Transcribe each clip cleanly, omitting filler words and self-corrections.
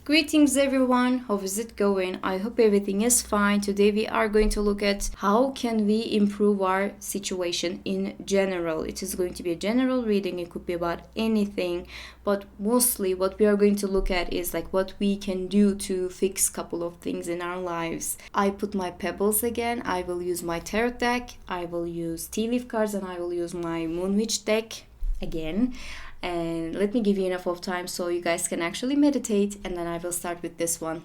Greetings everyone, how is it going? I hope everything is fine. Today we are going to look at how can we improve our situation in general. It is going to be a general reading, it could be about anything, but mostly what we are going to look at is like what we can do to fix a couple of things in our lives. I put my pebbles again, I will use my tarot deck, I will use tea leaf cards, and I will use my moon witch deck again. And let me give you enough of time so you guys can actually meditate, and then I will start with this one.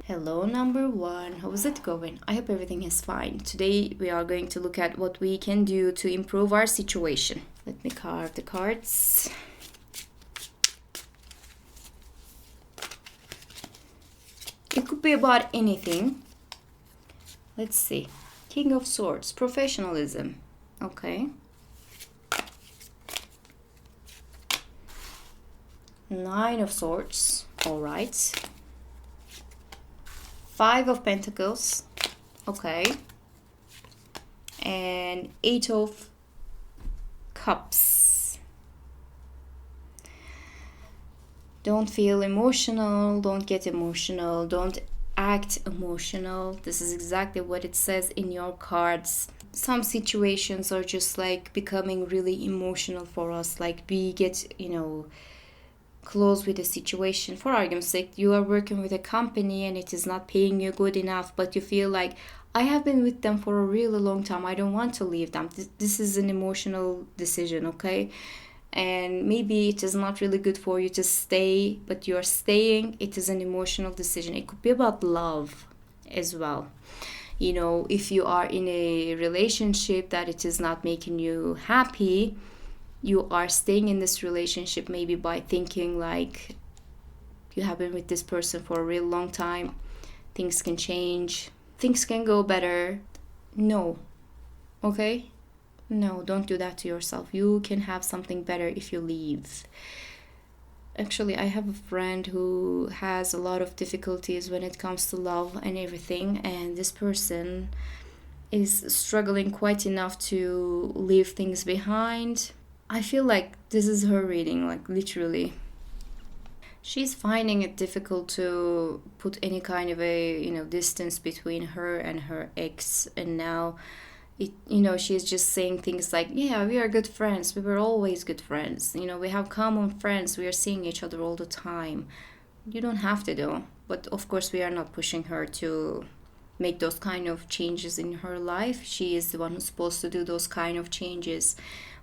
Hello number one, how's it going? I hope everything is fine. Today we are going to look at what we can do to improve our situation. Let me carve the cards. It could be about anything. Let's see. King of Swords, professionalism. Okay. Nine of Swords. All right. Five of Pentacles. Okay. And Eight of Cups. Don't feel emotional. Don't get emotional. Don't act emotional. This is exactly what it says in your cards. Some situations are just like becoming really emotional for us. Like we get, close with a situation. For argument's sake, you are working with a company and it is not paying you good enough, but you feel like I have been with them for a really long time. I don't want to leave them. This is an emotional decision, okay? And maybe it is not really good for you to stay, but you're staying. It is an emotional decision. It could be about love as well. If you are in a relationship that it is not making you happy, you are staying in this relationship maybe by thinking like you have been with this person for a real long time. Things can change. Things can go better. No. Okay? No, don't do that to yourself. You can have something better if you leave. Actually, I have a friend who has a lot of difficulties when it comes to love and everything, and this person is struggling quite enough to leave things behind. I feel like this is her reading, like literally. She's finding it difficult to put any kind of a, distance between her and her ex, and now she's just saying things like, yeah, we are good friends. We were always good friends. We have common friends. We are seeing each other all the time. You don't have to do. But of course, we are not pushing her to make those kind of changes in her life. She is the one who's supposed to do those kind of changes.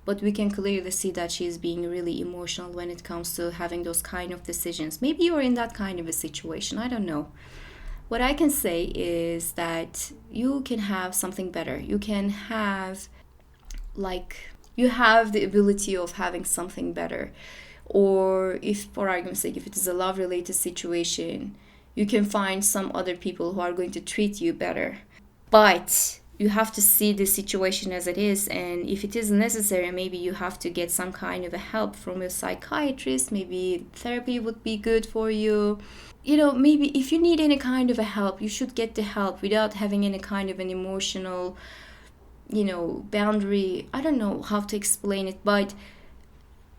But we can clearly see that she's being really emotional when it comes to having those kind of decisions. Maybe you're in that kind of a situation. I don't know. What I can say is that you can have something better. You can have, you have the ability of having something better. Or if, for argument's sake, if it is a love-related situation, you can find some other people who are going to treat you better. But you have to see the situation as it is, and if it is necessary, maybe you have to get some kind of a help from a psychiatrist. Maybe therapy would be good for you. Maybe if you need any kind of a help, you should get the help without having any kind of an emotional, boundary. I don't know how to explain it, but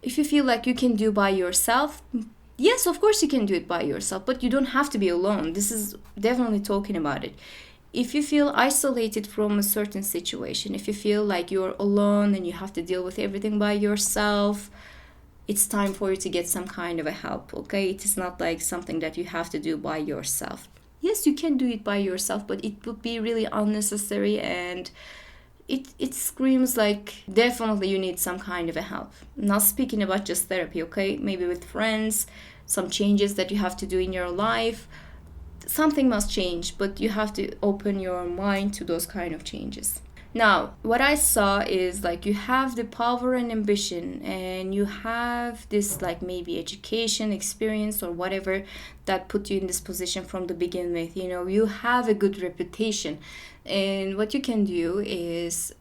if you feel like you can do by yourself, yes, of course you can do it by yourself, but you don't have to be alone. This is definitely talking about it. If you feel isolated from a certain situation, if you feel like you're alone and you have to deal with everything by yourself, it's time for you to get some kind of a help, okay? It is not like something that you have to do by yourself. Yes, you can do it by yourself, but it would be really unnecessary, and it screams like definitely you need some kind of a help. Not speaking about just therapy, okay? Maybe with friends, some changes that you have to do in your life. Something must change, but you have to open your mind to those kind of changes. Now, what I saw is like you have the power and ambition, and you have this like maybe education, experience, or whatever that put you in this position from the beginning with. You have a good reputation, and what you can do is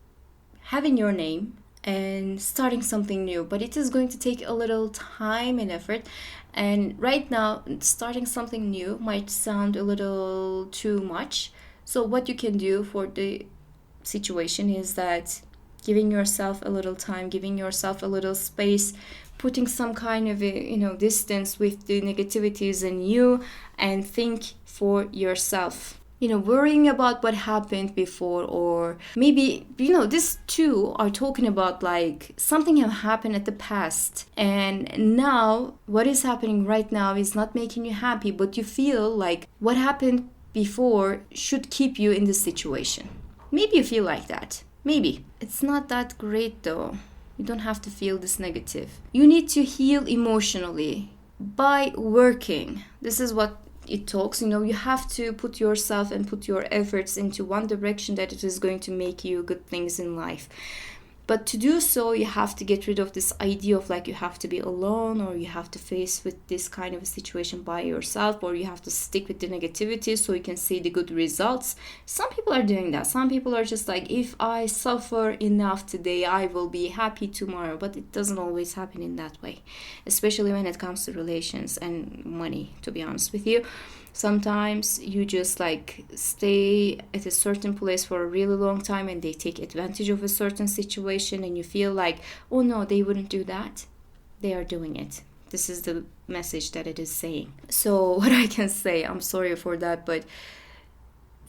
having your name and starting something new, but it is going to take a little time and effort. And right now, starting something new might sound a little too much. So what you can do for the situation is that giving yourself a little time, giving yourself a little space, putting some kind of a, distance with the negativities in you, and think for yourself. Worrying about what happened before, or maybe, these two are talking about like something have happened at the past, and now what is happening right now is not making you happy, but you feel like what happened before should keep you in this situation. Maybe you feel like that. Maybe. It's not that great though. You don't have to feel this negative. You need to heal emotionally by working. This is what it talks. You have to put yourself and put your efforts into one direction that it is going to make you good things in life. But to do so, you have to get rid of this idea of like you have to be alone, or you have to face with this kind of a situation by yourself, or you have to stick with the negativity so you can see the good results. Some people are doing that. Some people are just like, if I suffer enough today, I will be happy tomorrow. But it doesn't always happen in that way, especially when it comes to relations and money, to be honest with you. Sometimes you just like stay at a certain place for a really long time and they take advantage of a certain situation, and you feel like, oh no, they wouldn't do that. They are doing it. This is the message that it is saying. So what I can say, I'm sorry for that, but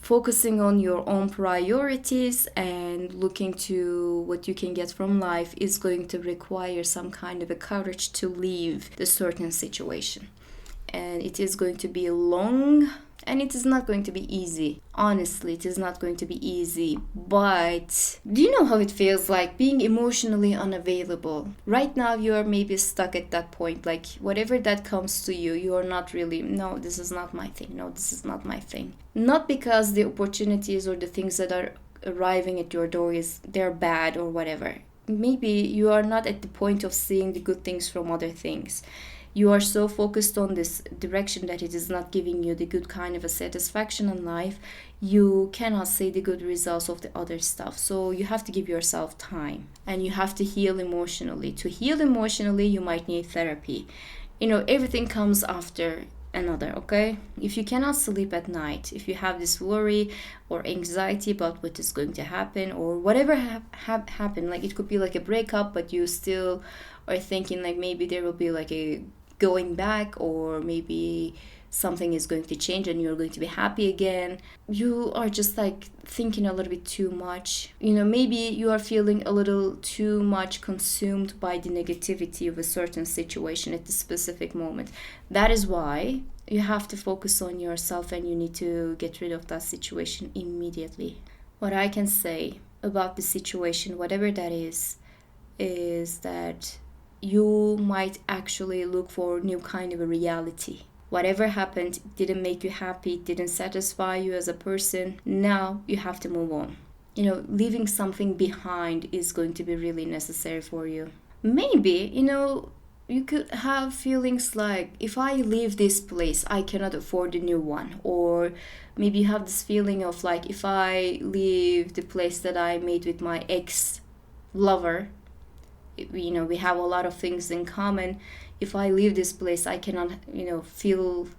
focusing on your own priorities and looking to what you can get from life is going to require some kind of a courage to leave the certain situation. And it is going to be long, and it is not going to be easy. Honestly, it is not going to be easy. But do you know how it feels like being emotionally unavailable? Right now, you are maybe stuck at that point. Like, whatever that comes to you, you are not really, no, this is not my thing. No, this is not my thing. Not because the opportunities or the things that are arriving at your door they're bad or whatever. Maybe you are not at the point of seeing the good things from other things. You are so focused on this direction that it is not giving you the good kind of a satisfaction in life. You cannot see the good results of the other stuff. So you have to give yourself time, and you have to heal emotionally. To heal emotionally, you might need therapy. Everything comes after another, okay? If you cannot sleep at night, if you have this worry or anxiety about what is going to happen, or whatever happened, like it could be like a breakup, but you still are thinking like maybe there will be like a going back, or maybe something is going to change and you're going to be happy again. You are just like thinking a little bit too much. Maybe you are feeling a little too much consumed by the negativity of a certain situation at the specific moment. That is why you have to focus on yourself, and you need to get rid of that situation immediately. What I can say about the situation, whatever that is that you might actually look for a new kind of a reality. Whatever happened didn't make you happy, didn't satisfy you as a person. Now you have to move on. Leaving something behind is going to be really necessary for you. Maybe, you could have feelings like, if I leave this place, I cannot afford a new one. Or maybe you have this feeling of like, if I leave the place that I made with my ex-lover, we have a lot of things in common. If I leave this place, I cannot,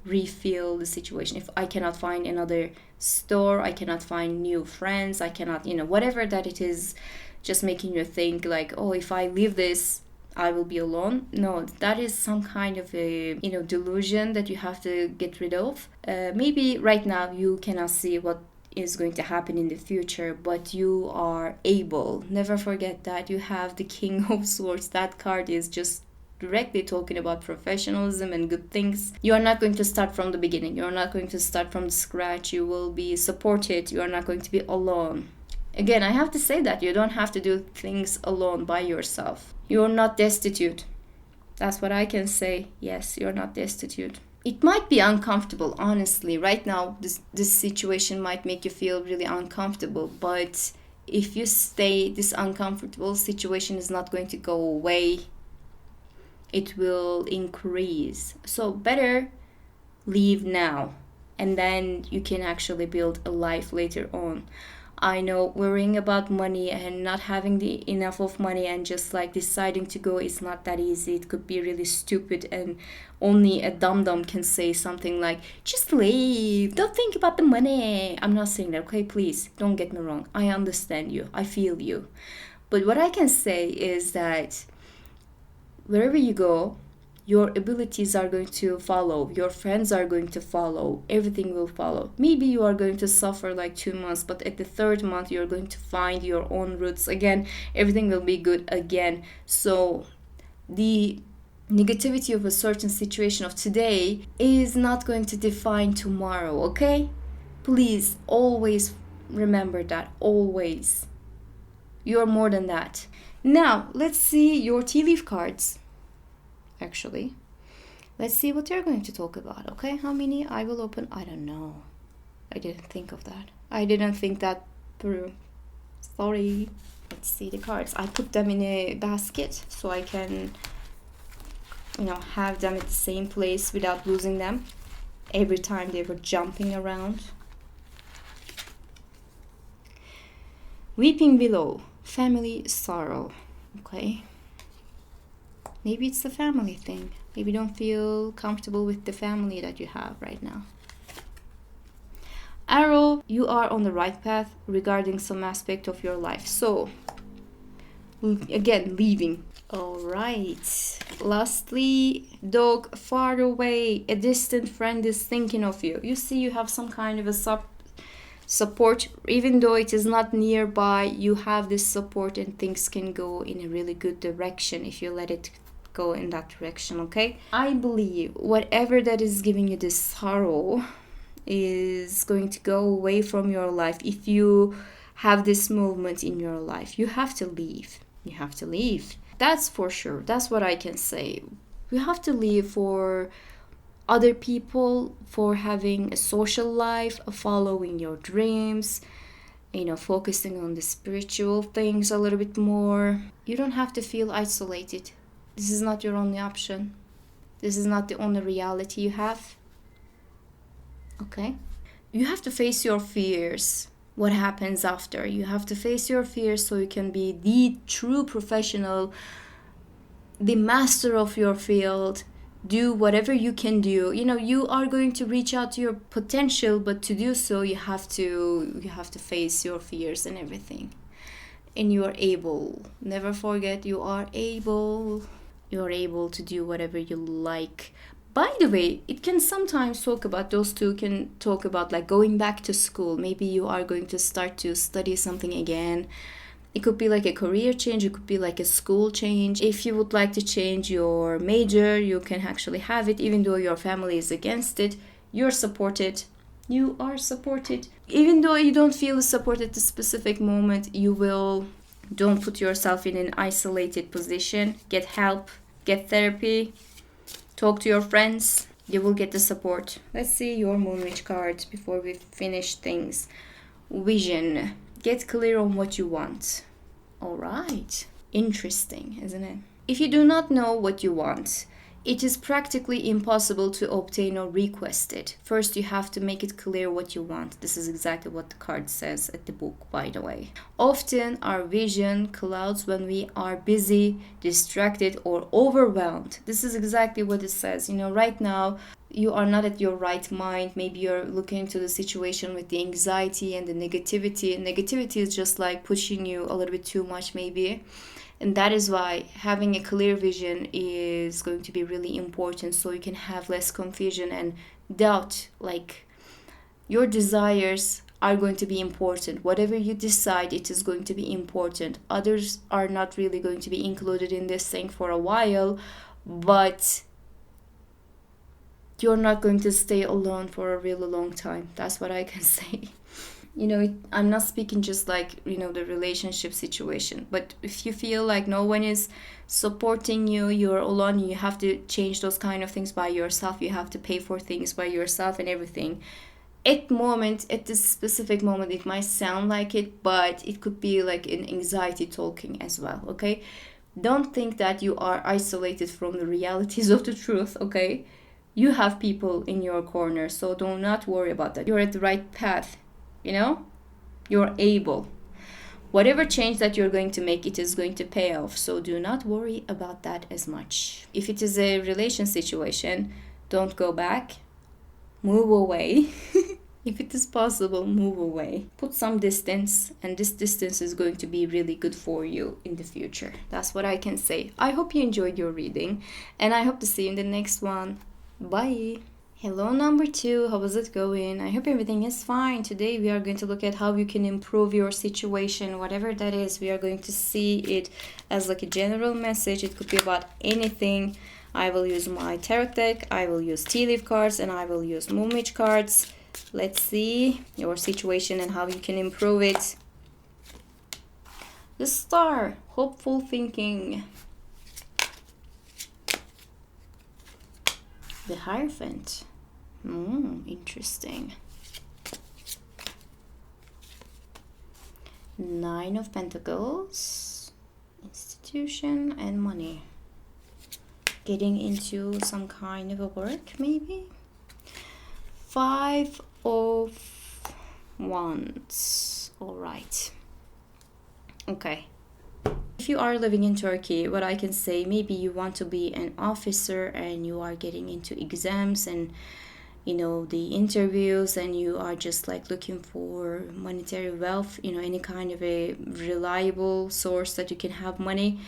refill the situation. If I cannot find another store, I cannot find new friends, I cannot, whatever that it is, just making you think like, oh, if I leave this, I will be alone. No, that is some kind of a, delusion that you have to get rid of. Maybe right now you cannot see what is going to happen in the future, but you are able. Never forget that you have the King of Swords. That card is just directly talking about professionalism and good things. You are not going to start from the beginning. You are not going to start from scratch. You will be supported. You are not going to be alone. Again, I have to say that you don't have to do things alone by yourself. You are not destitute. That's what I can say. Yes, you're not destitute. It might be uncomfortable, honestly. Right now, this situation might make you feel really uncomfortable. But if you stay, this uncomfortable situation is not going to go away. It will increase. So better leave now. And then you can actually build a life later on. I know worrying about money and not having the enough of money and just like deciding to go is not that easy. It could be really stupid, and only a dum-dum can say something like, just leave, don't think about the money. I'm not saying that, okay? Please, don't get me wrong. I understand you. I feel you. But what I can say is that wherever you go, your abilities are going to follow, your friends are going to follow, everything will follow. Maybe you are going to suffer like 2 months, but at the third month you're going to find your own roots again, everything will be good again. So the negativity of a certain situation of today is not going to define tomorrow, okay? Please always remember that, always. You're more than that. Now let's see your tea leaf cards. Actually, let's see what they're going to talk about. Okay, how many I will open, I don't know. I didn't think of that. I didn't think that through. Sorry. Let's see the cards. I put them in a basket so I can, have them at the same place without losing them every time they were jumping around. Weeping Willow, family sorrow. Okay. Maybe it's a family thing. Maybe you don't feel comfortable with the family that you have right now. Arrow, you are on the right path regarding some aspect of your life. So, again, leaving. Alright. Lastly, dog, far away. A distant friend is thinking of you. You see, you have some kind of a support. Even though it is not nearby, you have this support and things can go in a really good direction if you let it go in that direction, okay? I believe whatever that is giving you this sorrow is going to go away from your life. If you have this movement in your life, you have to leave. You have to leave. That's for sure. That's what I can say. You have to leave for other people, for having a social life, following your dreams, focusing on the spiritual things a little bit more. You don't have to feel isolated. This is not your only option. This is not the only reality you have. Okay? You have to face your fears. What happens after? You have to face your fears so you can be the true professional, the master of your field. Do whatever you can do. You are going to reach out to your potential, but to do so, you have to face your fears and everything. And you are able. Never forget, you are able. You're able to do whatever you like. By the way, it can sometimes those two can talk about like going back to school. Maybe you are going to start to study something again. It could be like a career change. It could be like a school change. If you would like to change your major, you can actually have it. Even though your family is against it, you're supported. You are supported. Even though you don't feel support at the specific moment, you will. Don't put yourself in an isolated position. Get help. Get therapy. Talk to your friends. You will get the support. Let's see your Moon Witch card before we finish things. Vision. Get clear on what you want. Alright. Interesting, isn't it? If you do not know what you want, it is practically impossible to obtain or request it. First, you have to make it clear what you want. This is exactly what the card says at the book, by the way. Often, our vision clouds when we are busy, distracted, or overwhelmed. This is exactly what it says. Right now, you are not at your right mind. Maybe you're looking into the situation with the anxiety and the negativity. Negativity is just like pushing you a little bit too much, maybe. And that is why having a clear vision is going to be really important, so you can have less confusion and doubt. Like, your desires are going to be important. Whatever you decide, it is going to be important. Others are not really going to be included in this thing for a while, but you're not going to stay alone for a really long time. That's what I can say. I'm not speaking just like, the relationship situation. But if you feel like no one is supporting you, you're alone, you have to change those kind of things by yourself. You have to pay for things by yourself and everything. At this specific moment, it might sound like it, but it could be like an anxiety talking as well, okay? Don't think that you are isolated from the realities of the truth, okay? You have people in your corner, so do not worry about that. You're at the right path. You're able. Whatever change that you're going to make, it is going to pay off. So do not worry about that as much. If it is a relation situation, don't go back. Move away. If it is possible, move away. Put some distance, and this distance is going to be really good for you in the future. That's what I can say. I hope you enjoyed your reading, and I hope to see you in the next one. Bye. Hello, number 2. How is it going? I hope everything is fine. Today we are going to look at how you can improve your situation, whatever that is. We are going to see it as like a general message. It could be about anything. I will use my tarot deck, I will use tea leaf cards, and I will use moon witch cards. Let's see your situation and how you can improve it. The Star, hopeful thinking. The Hierophant. Interesting. 9 of Pentacles. Institution and money. Getting into some kind of a work, maybe. 5 of Wands. All right. Okay. If you are living in Turkey, what I can say, maybe you want to be an officer and you are getting into exams and the interviews, and you are just like looking for monetary wealth, any kind of a reliable source that you can have money.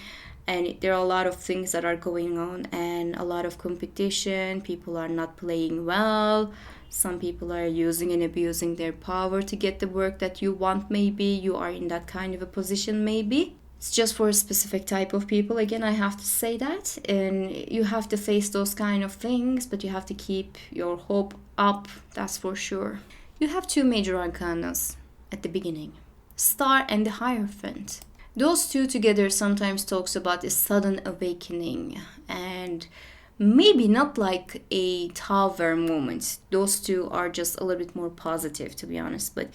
And there are a lot of things that are going on and a lot of competition. People are not playing well. Some people are using and abusing their power to get the work that you want. Maybe you are in that kind of a position. Maybe it's just for a specific type of people. Again, I have to say that. And you have to face those kind of things, but you have to keep your hope up. That's for sure. You have 2 major arcanas at the beginning. Star and the Hierophant. Those 2 together sometimes talks about a sudden awakening, and maybe not like a tower moment. Those 2 are just a little bit more positive, to be honest, but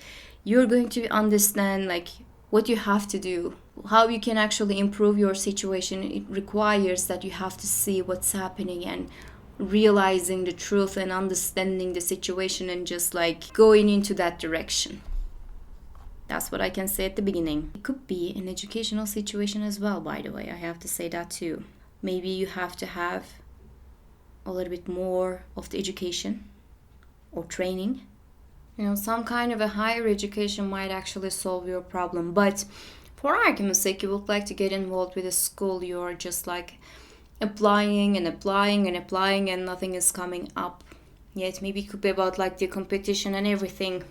you're going to understand like what you have to do, how you can actually improve your situation. It requires that you have to see what's happening and realizing the truth and understanding the situation and just like going into that direction. That's what I can say at the beginning. It could be an educational situation as well, by the way. I have to say that too. Maybe you have to have a little bit more of the education or training. Some kind of a higher education might actually solve your problem. But for argument's sake, you would like to get involved with a school. You're just like applying and applying and applying and nothing is coming up yet. Maybe it could be about like the competition and everything.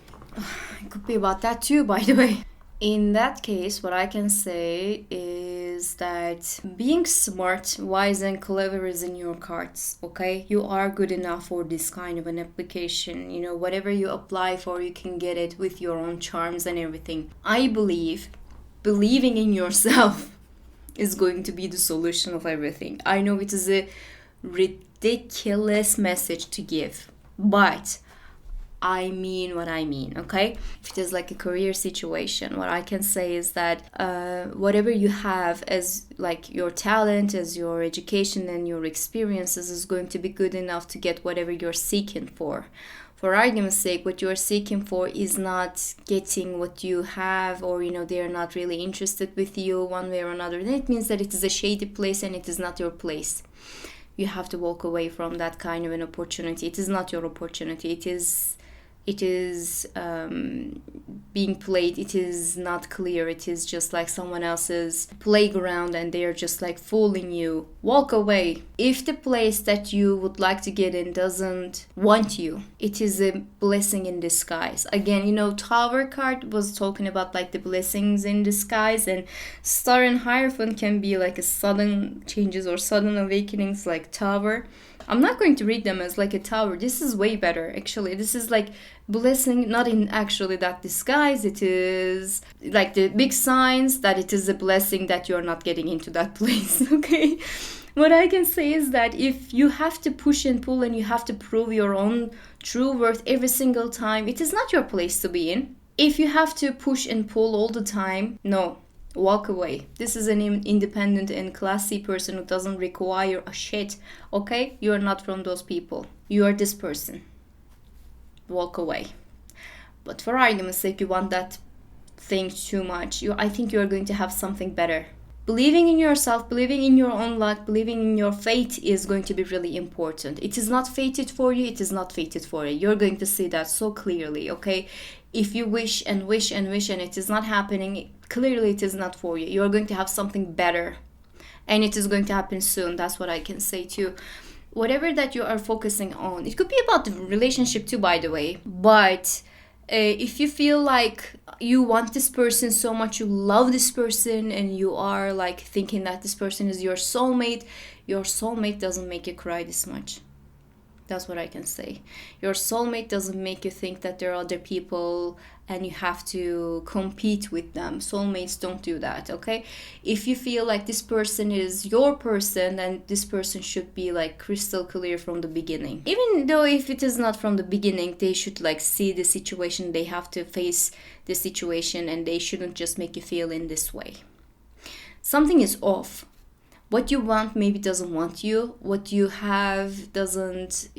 It could be about that too, by the way. In that case, what I can say is that being smart, wise, and clever is in your cards, okay? You are good enough for this kind of an application. Whatever you apply for, you can get it with your own charms and everything. I believe believing in yourself is going to be the solution of everything. I know it is a ridiculous message to give, but I mean what I mean, okay? If it is like a career situation, what I can say is that whatever you have as like your talent, as your education and your experiences is going to be good enough to get whatever you're seeking for. For argument's sake, what you're seeking for is not getting what you have, or they're not really interested with you one way or another. Then it means that it is a shady place and it is not your place. You have to walk away from that kind of an opportunity. It is not your opportunity. It is being played. It is not clear. It is just like someone else's playground and they are just like fooling you. Walk away. If the place that you would like to get in doesn't want you, it is a blessing in disguise. Again, Tower card was talking about like the blessings in disguise, and Star and Hierophant can be like a sudden changes or sudden awakenings like Tower. I'm not going to read them as like a tower. This is way better, actually. This is like blessing, not in actually that disguise. It is like the big signs that it is a blessing that you're not getting into that place, okay? What I can say is that if you have to push and pull and you have to prove your own true worth every single time, it is not your place to be in. If you have to push and pull all the time, no. Walk away. This is an independent and classy person who doesn't require a shit, okay? You are not from those people. You are this person. Walk away. But for argument's sake, you want that thing too much. I think you are going to have something better. Believing in yourself, believing in your own luck, believing in your fate is going to be really important. It is not fated for you, it is not fated for you. You're going to see that so clearly, okay? If you wish and wish and wish and it is not happening, clearly it is not for you. You're going to have something better and it is going to happen soon. That's what I can say too. Whatever that you are focusing on, it could be about the relationship too, by the way, but if you feel like you want this person so much, you love this person, and you are like thinking that this person is your soulmate doesn't make you cry this much. That's what I can say. Your soulmate doesn't make you think that there are other people and you have to compete with them. Soulmates don't do that, okay? If you feel like this person is your person, then this person should be like crystal clear from the beginning. Even though if it is not from the beginning, they should like see the situation, they have to face the situation, and they shouldn't just make you feel in this way. Something is off. What you want maybe doesn't want you. What you have doesn't,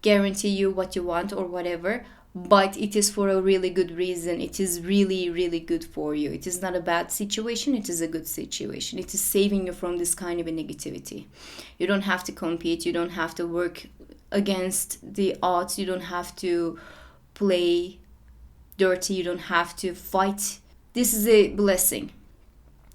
guarantee you what you want or whatever. But it is for a really good reason. It is really, really good for you. It is not a bad situation. It is a good situation. It is saving you from this kind of a negativity. You don't have to compete. You don't have to work against the odds. You don't have to play dirty. You don't have to fight. This is a blessing.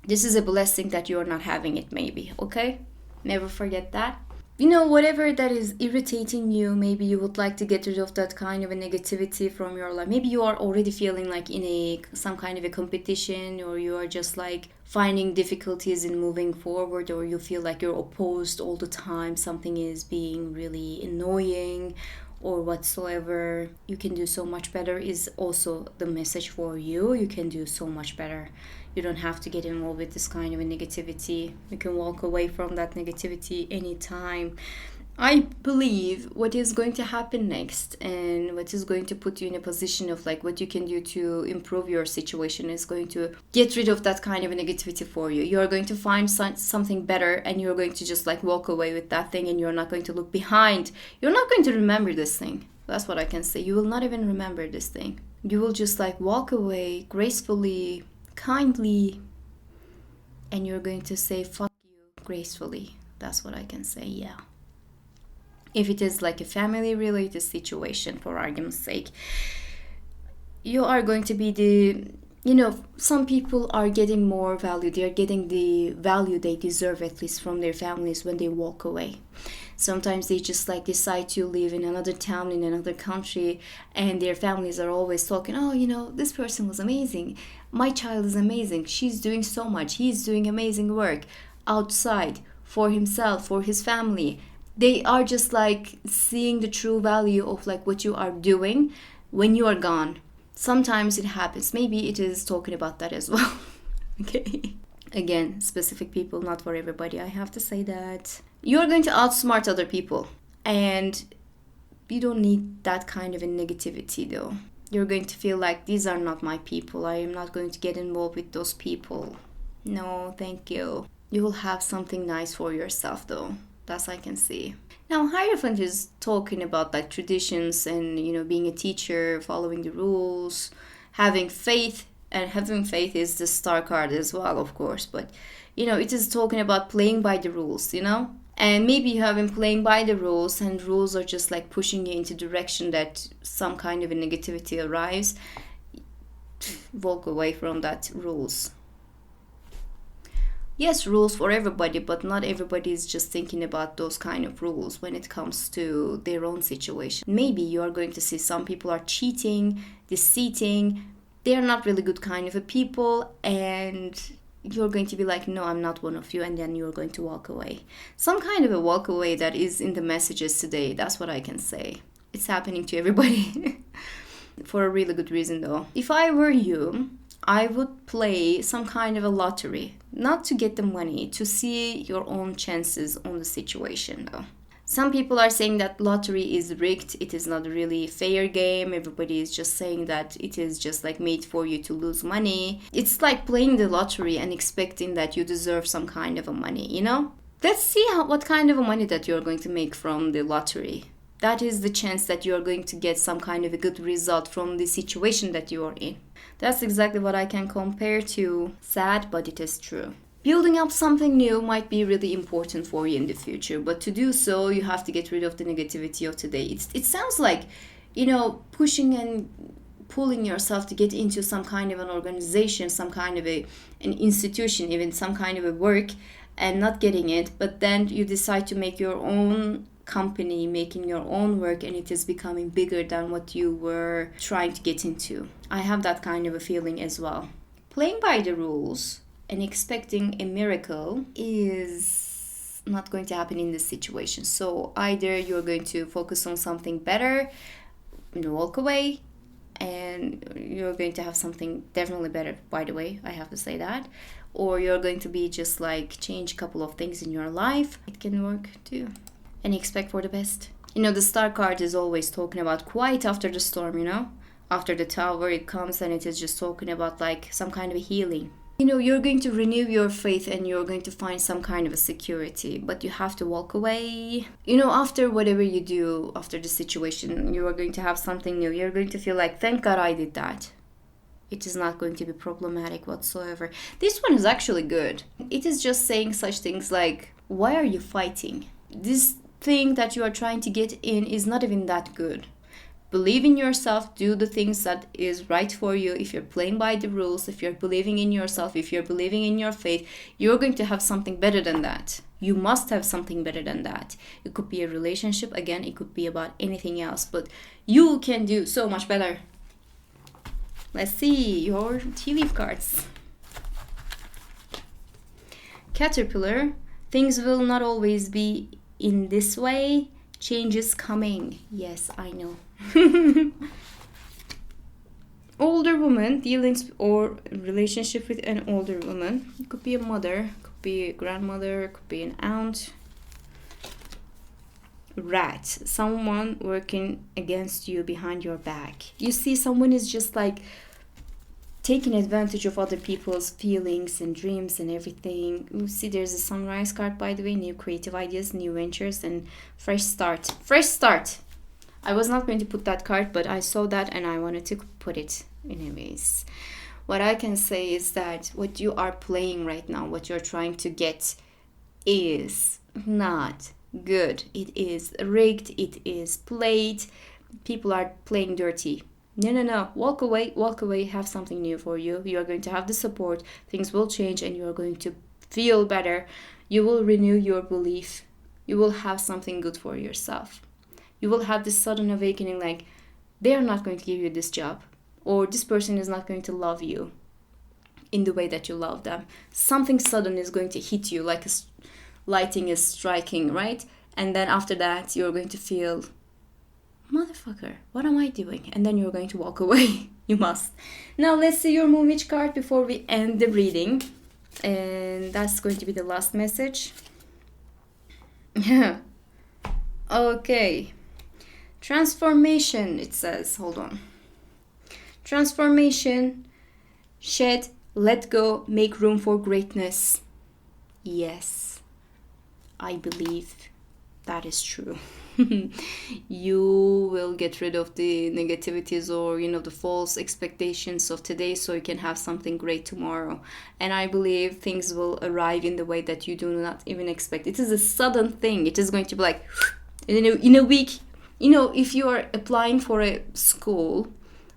This is a blessing that you're not having it, maybe, okay? Never forget that. Whatever that is irritating you, maybe you would like to get rid of that kind of a negativity from your life. Maybe you are already feeling like in some kind of a competition, or you are just like finding difficulties in moving forward, or you feel like you're opposed all the time. Something is being really annoying or whatsoever. You can do so much better is also the message for you. You can do so much better. You don't have to get involved with this kind of a negativity. You can walk away from that negativity anytime. I believe what is going to happen next and what is going to put you in a position of like what you can do to improve your situation is going to get rid of that kind of a negativity for you. You're going to find something better, and you're going to just like walk away with that thing, and you're not going to look behind. You're not going to remember this thing. That's what I can say. You will not even remember this thing. You will just like walk away gracefully, kindly, and you're going to say fuck you gracefully. That's what I can say. Yeah. If it is like a family related situation, for argument's sake, you are going to be some people are getting more value. They are getting the value they deserve, at least from their families, when they walk away. Sometimes they just like decide to live in another town, in another country, and their families are always talking, this person was amazing. My child is amazing. She's doing so much. He's doing amazing work outside for himself, for his family. They are just like seeing the true value of like what you are doing when you are gone. Sometimes it happens. Maybe it is talking about that as well. Okay. Again, specific people, not for everybody. I have to say that. You're going to outsmart other people. And you don't need that kind of a negativity though. You're going to feel like these are not my people. I am not going to get involved with those people. No, thank you. You will have something nice for yourself though. That's I can see. Now, Hierophant is talking about like traditions and, being a teacher, following the rules, having faith. And having faith is the star card as well, of course. But, it is talking about playing by the rules, And maybe you have been playing by the rules, and rules are just like pushing you into direction that some kind of a negativity arrives. Walk away from that rules. Yes, rules for everybody, but not everybody is just thinking about those kind of rules when it comes to their own situation. Maybe you are going to see some people are cheating, deceiving. They are not really good kind of a people, and you're going to be like, no, I'm not one of you, and then you're going to walk away. Some kind of a walk away that is in the messages today. That's what I can say. It's happening to everybody. For a really good reason though. If I were you, I would play some kind of a lottery, not to get the money, to see your own chances on the situation though. Some people are saying that lottery is rigged, it is not really a fair game, everybody is just saying that it is just like made for you to lose money. It's like playing the lottery and expecting that you deserve some kind of a money, Let's see what kind of a money that you're going to make from the lottery. That is the chance that you're going to get some kind of a good result from the situation that you are in. That's exactly what I can compare to. Sad, but it is true. Building up something new might be really important for you in the future, but to do so, you have to get rid of the negativity of today. It sounds like, pushing and pulling yourself to get into some kind of an organization, some kind of an institution, even some kind of a work, and not getting it, but then you decide to make your own company, making your own work, and it is becoming bigger than what you were trying to get into. I have that kind of a feeling as well. Playing by the rules and expecting a miracle is not going to happen in this situation. So either you're going to focus on something better and walk away, and you're going to have something definitely better, by the way, I have to say that, or you're going to be just like change a couple of things in your life. It can work too. And expect for the best. The star card is always talking about quiet after the storm, after the tower it comes, and it is just talking about like some kind of a healing. You're going to renew your faith and you're going to find some kind of a security, but you have to walk away. After whatever you do, after the situation, you are going to have something new. You're going to feel like, thank God I did that. It is not going to be problematic whatsoever. This one is actually good. It is just saying such things like, why are you fighting? This thing that you are trying to get in is not even that good. Believe in yourself, do the things that is right for you. If you're playing by the rules, if you're believing in yourself, if you're believing in your faith, you're going to have something better than that. You must have something better than that. It could be a relationship, again, it could be about anything else, but you can do so much better. Let's see your tea leaf cards. Caterpillar, things will not always be in this way. Change is coming. Yes, I know. Older woman, dealings or relationship with an older woman. It could be a mother, could be a grandmother, could be an aunt. Rat, someone working against you behind your back. You see, someone is just like taking advantage of other people's feelings and dreams and everything. You see, there's a sunrise card, by the way. New creative ideas, new ventures, and fresh start. Fresh start. I was not going to put that card, but I saw that and I wanted to put it anyways. What I can say is that what you are playing right now, what you're trying to get, is not good. It is rigged. It is played. People are playing dirty. No. Walk away. Have something new for you. You are going to have the support. Things will change and you are going to feel better. You will renew your belief. You will have something good for yourself. You will have this sudden awakening like, they are not going to give you this job, or this person is not going to love you in the way that you love them. Something sudden is going to hit you like lightning is striking, right? And then after that, you're going to feel, motherfucker, what am I doing? And then you're going to walk away. You must. Now let's see your moon witch card before we end the reading. And that's going to be the last message. Okay. Transformation, it says. Hold on. Transformation, shed, let go, make room for greatness. Yes, I believe that is true. You will get rid of the negativities or the false expectations of today, so you can have something great tomorrow. And I believe things will arrive in the way that you do not even expect. It is a sudden thing. It is going to be like in a week. If you are applying for a school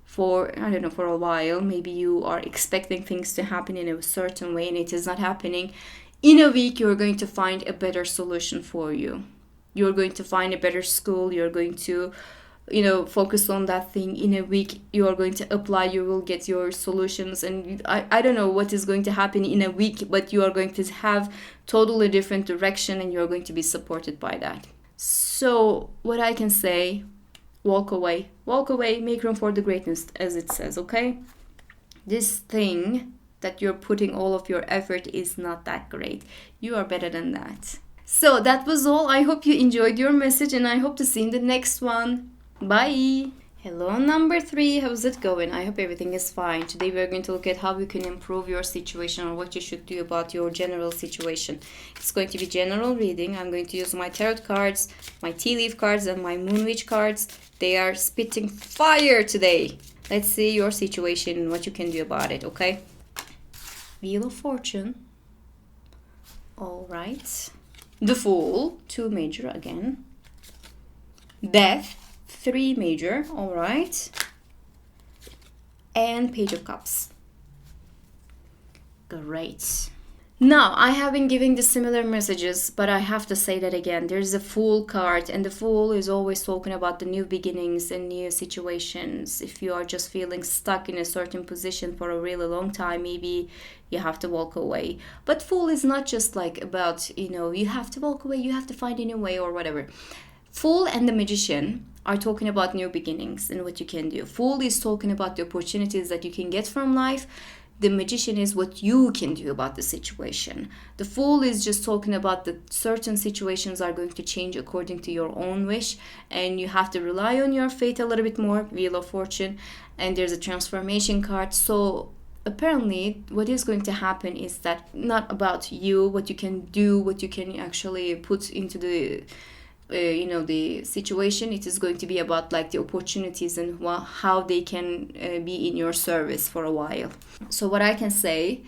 for a while, maybe you are expecting things to happen in a certain way and it is not happening. In a week, you're going to find a better solution for you. You're going to find a better school. You're going to, focus on that thing. In a week, you are going to apply. You will get your solutions. And I don't know what is going to happen in a week, but you are going to have totally different direction and you're going to be supported by that. So what I can say, walk away, make room for the greatness, as it says, okay? This thing that you're putting all of your effort is not that great. You are better than that. So that was all. I hope you enjoyed your message and I hope to see you in the next one. Bye. Hello, number 3. How's it going? I hope everything is fine. Today we're going to look at how you can improve your situation or what you should do about your general situation. It's going to be general reading. I'm going to use my tarot cards, my tea leaf cards, and my moon witch cards. They are spitting fire today. Let's see your situation and what you can do about it, okay? Wheel of Fortune. All right. The Fool, 2 major again. Death, 3 major. All right. And Page of Cups. Great. Now, I have been giving the similar messages, but I have to say that again. There's a Fool card, and the Fool is always talking about the new beginnings and new situations. If you are just feeling stuck in a certain position for a really long time, maybe you have to walk away. But Fool is not just like about, you have to walk away, you have to find a new way or whatever. Fool and the Magician are talking about new beginnings and what you can do. Fool is talking about the opportunities that you can get from life. The Magician is what you can do about the situation. The Fool is just talking about that certain situations are going to change according to your own wish, and you have to rely on your fate a little bit more, Wheel of Fortune, and there's a transformation card. So apparently what is going to happen is that not about you, what you can do, what you can actually put into the the situation. It is going to be about like the opportunities and how they can be in your service for a while. So what I can say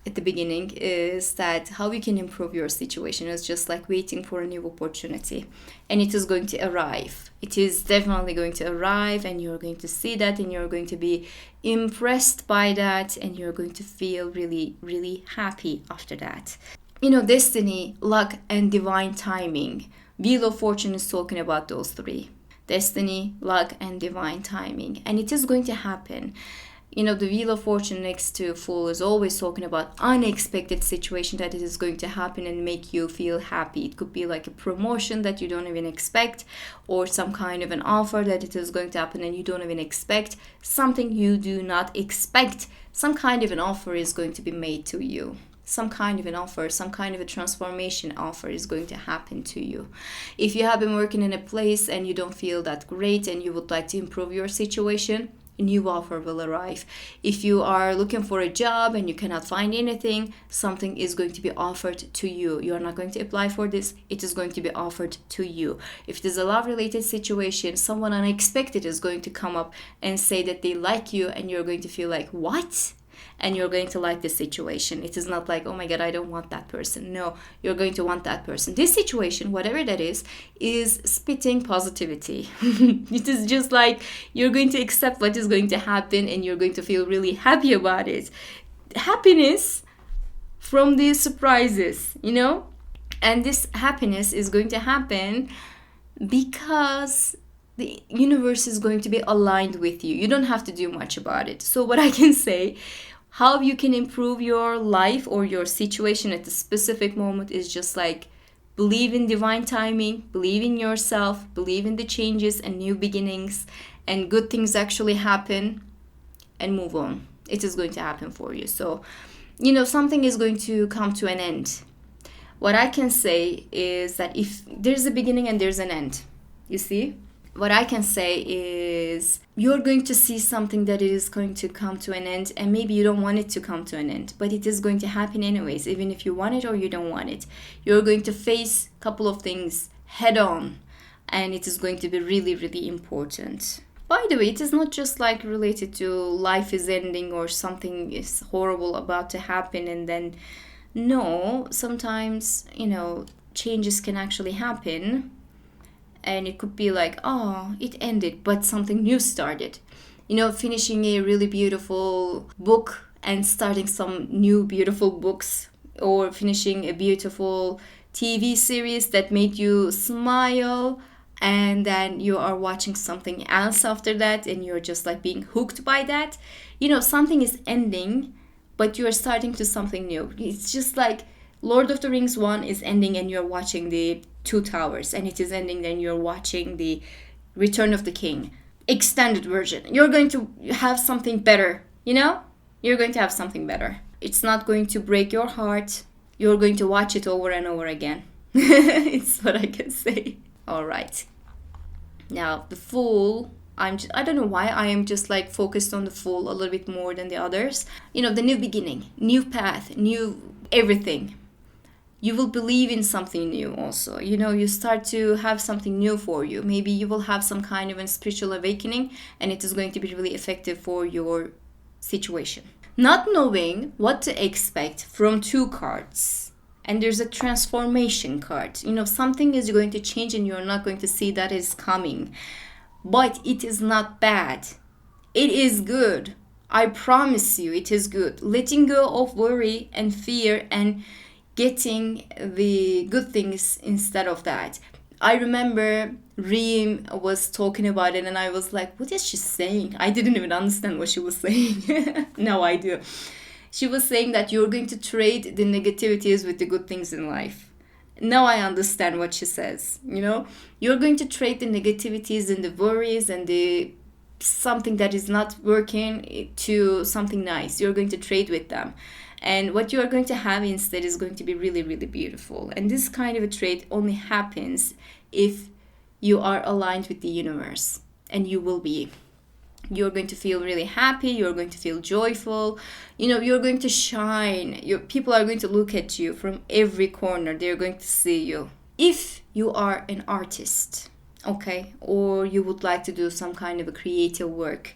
at the beginning is that how you can improve your situation is just like waiting for a new opportunity, and it is going to arrive. It is definitely going to arrive, and you're going to see that, and you're going to be impressed by that, and you're going to feel really, really happy after that. Destiny, luck, and divine timing. Wheel of Fortune is talking about those 3. Destiny, luck, and divine timing. And it is going to happen. The Wheel of Fortune next to Fool is always talking about unexpected situation that it is going to happen and make you feel happy. It could be like a promotion that you don't even expect, or some kind of an offer that it is going to happen and you don't even expect. Something you do not expect. Some kind of an offer is going to be made to you. Some kind of an offer, some kind of a transformation offer is going to happen to you. If you have been working in a place and you don't feel that great and you would like to improve your situation, a new offer will arrive. If you are looking for a job and you cannot find anything, something is going to be offered to you. You are not going to apply for this, it is going to be offered to you. If it is a love-related situation, someone unexpected is going to come up and say that they like you, and you're going to feel like, what? And you're going to like this situation. It is not like, oh my god, I don't want that person. No, you're going to want that person. This situation, whatever that is spitting positivity. It is just like you're going to accept what is going to happen, and you're going to feel really happy about it. Happiness from these surprises, And this happiness is going to happen because the universe is going to be aligned with you. You don't have to do much about it. So what I can say, how you can improve your life or your situation at a specific moment is just like believe in divine timing, believe in yourself, believe in the changes and new beginnings, and good things actually happen, and move on. It is going to happen for you. So, something is going to come to an end. What I can say is that if there's a beginning and there's an end, you see? What I can say is you're going to see something that it is going to come to an end, and maybe you don't want it to come to an end, but it is going to happen anyways, even if you want it or you don't want it. You're going to face a couple of things head on, and it is going to be really, really important. By the way, it is not just like related to life is ending or something is horrible about to happen, and then no, sometimes, changes can actually happen. And it could be like, oh, it ended, but something new started. Finishing a really beautiful book and starting some new beautiful books, or finishing a beautiful TV series that made you smile, and then you are watching something else after that, and you're just like being hooked by that. Something is ending, but you're starting to something new. It's just like Lord of the Rings 1 is ending and you're watching the Two Towers, and it is ending, then you're watching the Return of the King extended version. You're going to have something better, You're going to have something better. It's not going to break your heart. You're going to watch it over and over again. It's what I can say. All right. Now, the Fool, I don't know why I am just like focused on the Fool a little bit more than the others. The new beginning, new path, new everything. You will believe in something new also. You start to have something new for you. Maybe you will have some kind of a spiritual awakening, and it is going to be really effective for your situation. Not knowing what to expect from 2 cards. And there's a transformation card. Something is going to change and you're not going to see that is coming. But it is not bad. It is good. I promise you, it is good. Letting go of worry and fear and getting the good things instead of that. I remember Reem was talking about it and I was like, what is she saying? I didn't even understand what she was saying. Now I do. She was saying that you're going to trade the negativities with the good things in life. Now I understand what she says. You're going to trade the negativities and the worries and the something that is not working to something nice. You're going to trade with them. And what you are going to have instead is going to be really, really beautiful. And this kind of a trade only happens if you are aligned with the universe. And you will be. You're going to feel really happy. You're going to feel joyful. You're going to shine. People are going to look at you from every corner. They're going to see you. If you are an artist, okay, or you would like to do some kind of a creative work,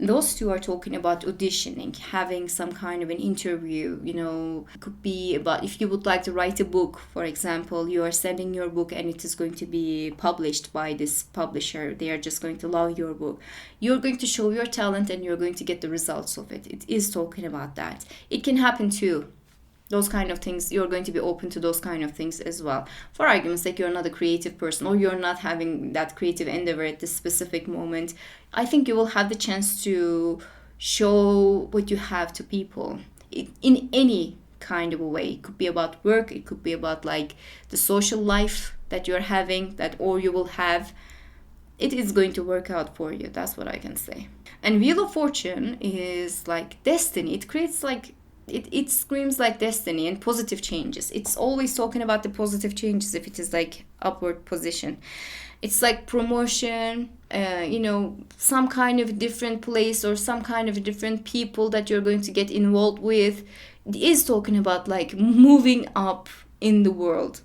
those two are talking about auditioning, having some kind of an interview. It could be about if you would like to write a book, for example. You are sending your book and it is going to be published by this publisher. They are just going to love your book. You're going to show your talent and you're going to get the results of it. It is talking about that. It can happen too. Those kind of things, you're going to be open to those kind of things as well. For argument's sake, you're not a creative person or you're not having that creative endeavor at this specific moment. I think you will have the chance to show what you have to people in any kind of a way. It could be about work. It could be about like the social life that you're having or you will have. It is going to work out for you. That's what I can say. And Wheel of Fortune is like destiny. It creates like It screams like destiny and positive changes. It's always talking about the positive changes if it is like upward position. It's like promotion, some kind of different place or some kind of different people that you're going to get involved with. It is talking about like moving up in the world.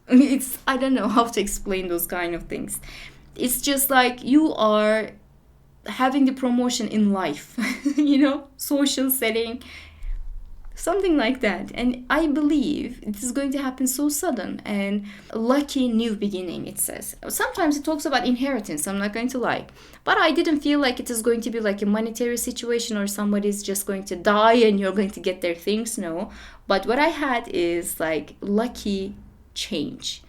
I don't know how to explain those kind of things. It's just like you are having the promotion in life, social setting. Something like that. And I believe it is going to happen so sudden and lucky new beginning, it says. Sometimes it talks about inheritance, I'm not going to lie. But I didn't feel like it is going to be like a monetary situation or somebody's just going to die and you're going to get their things. No. But what I had is like lucky change.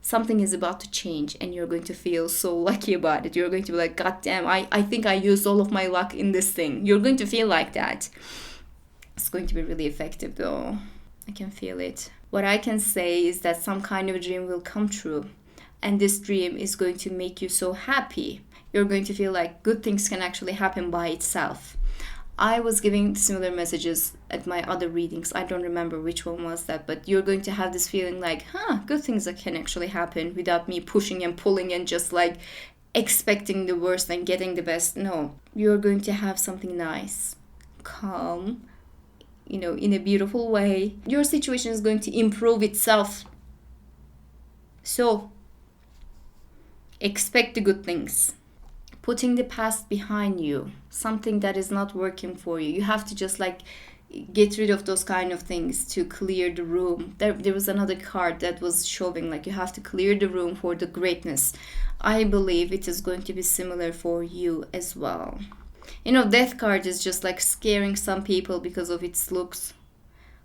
Something is about to change and you're going to feel so lucky about it. You're going to be like, God damn, I think I used all of my luck in this thing. You're going to feel like that. It's going to be really effective though. I can feel it. What I can say is that some kind of dream will come true. And this dream is going to make you so happy. You're going to feel like good things can actually happen by itself. I was giving similar messages at my other readings. I don't remember which one was that. But you're going to have this feeling like, good things that can actually happen without me pushing and pulling and just like expecting the worst and getting the best. No. You're going to have something nice, calm, in a beautiful way. Your situation is going to improve itself. So, expect the good things. Putting the past behind you. Something that is not working for you. You have to just like get rid of those kind of things to clear the room. There was another card that was showing like you have to clear the room for the greatness. I believe it is going to be similar for you as well. Death card is just like scaring some people because of its looks.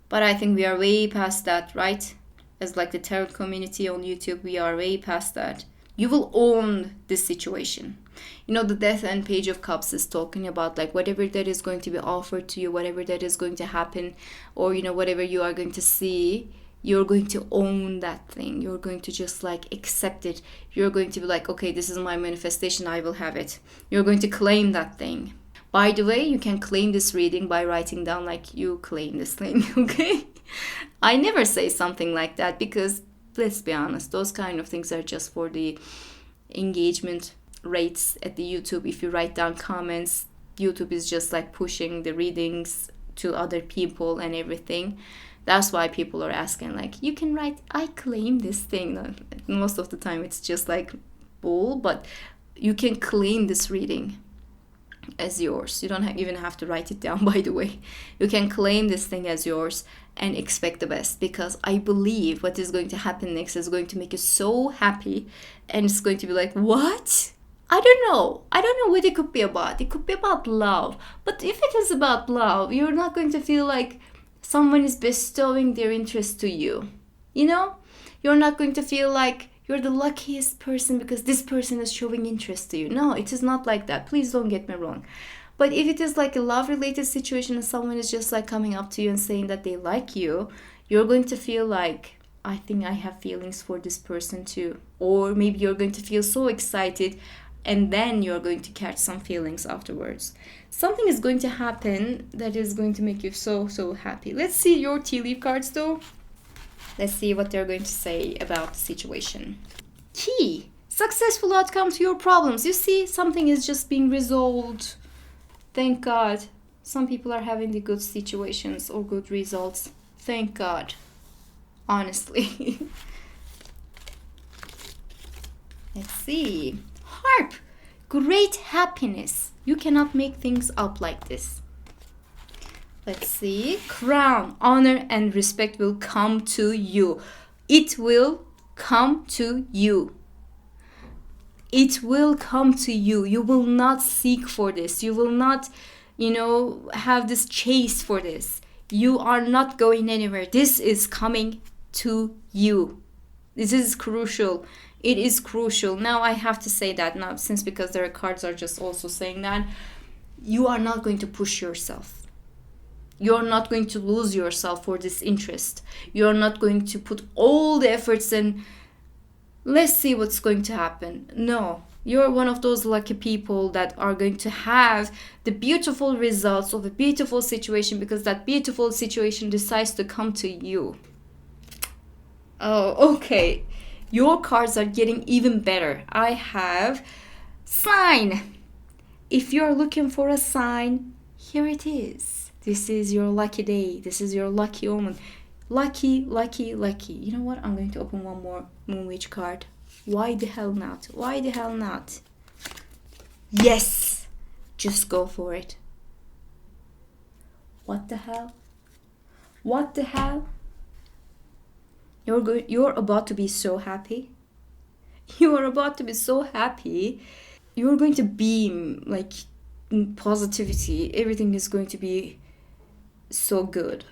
But I think we are way past that, right? As like the tarot community on YouTube, we are way past that. You will own this situation. The Death and Page of Cups is talking about like whatever that is going to be offered to you, whatever that is going to happen, or whatever you are going to see, you're going to own that thing. You're going to just like accept it. You're going to be like, okay, this is my manifestation, I will have it. You're going to claim that thing. By the way, you can claim this reading by writing down like you claim this thing, okay? I never say something like that because, let's be honest, those kind of things are just for the engagement rates at the YouTube. If you write down comments, YouTube is just like pushing the readings to other people and everything. That's why people are asking like, you can write, I claim this thing. Most of the time it's just like bull, but you can claim this reading. as yours. You don't even have to write it down, by the way. You can claim this thing as yours and expect the best, because I believe what is going to happen next is going to make you so happy, and it's going to be like, what? I don't know. I don't know what it could be about. It could be about love. But if it is about love, you're not going to feel like someone is bestowing their interest to you. You know? You're not going to feel like you're the luckiest person because this person is showing interest to you. No, it is not like that. Please don't get me wrong. But if it is like a love-related situation and someone is just like coming up to you and saying that they like you, you're going to feel like, I think I have feelings for this person too. Or maybe you're going to feel so excited, and then you're going to catch some feelings afterwards. Something is going to happen that is going to make you so, so happy. Let's see your tea leaf cards though. Let's see what they're going to say about the situation. Key. Successful outcome to your problems. You see, something is just being resolved. Thank God. Some people are having the good situations or good results. Thank God. Honestly. Let's see. Harp. Great happiness. You cannot make things up like this. Let's see. Crown. Honor and respect will come to you. It will come to you. It will come to you. You will not seek for this. You will not, have this chase for this. You are not going anywhere. This is coming to you. This is crucial. It is crucial. Now I have to say that now, because their cards are just also saying that you are not going to push yourself. You're not going to lose yourself for this interest. You're not going to put all the efforts and let's see what's going to happen. No, you're one of those lucky people that are going to have the beautiful results of a beautiful situation, because that beautiful situation decides to come to you. Oh, okay. Your cards are getting even better. I have sign. If you're looking for a sign, here it is. This is your lucky day. This is your lucky omen. Lucky, lucky, lucky. You know what? I'm going to open one more Moon Witch card. Why the hell not? Why the hell not? Yes! Just go for it. What the hell? What the hell? You're about to be so happy. You are about to be so happy. You're going to beam like positivity. Everything is going to be so good.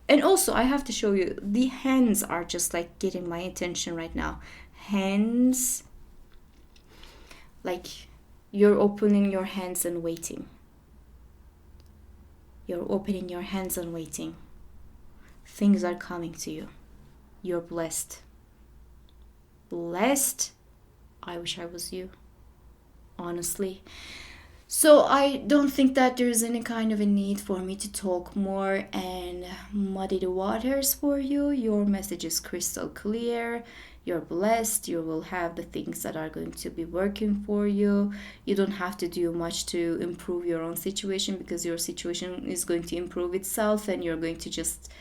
And also, I have to show you, the hands are just like getting my attention right now. Hands, like you're opening your hands and waiting. You're opening your hands and waiting. Things are coming to you. You're blessed. Blessed. I wish I was you. Honestly. So I don't think that there's any kind of a need for me to talk more and muddy the waters for you. Your message is crystal clear. You're blessed. You will have the things that are going to be working for you. You don't have to do much to improve your own situation, because your situation is going to improve itself, and you're going to just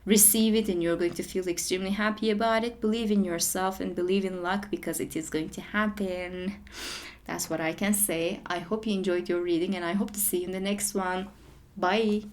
receive it, and you're going to feel extremely happy about it. Believe in yourself and believe in luck, because it is going to happen. That's what I can say. I hope you enjoyed your reading, and I hope to see you in the next one. Bye.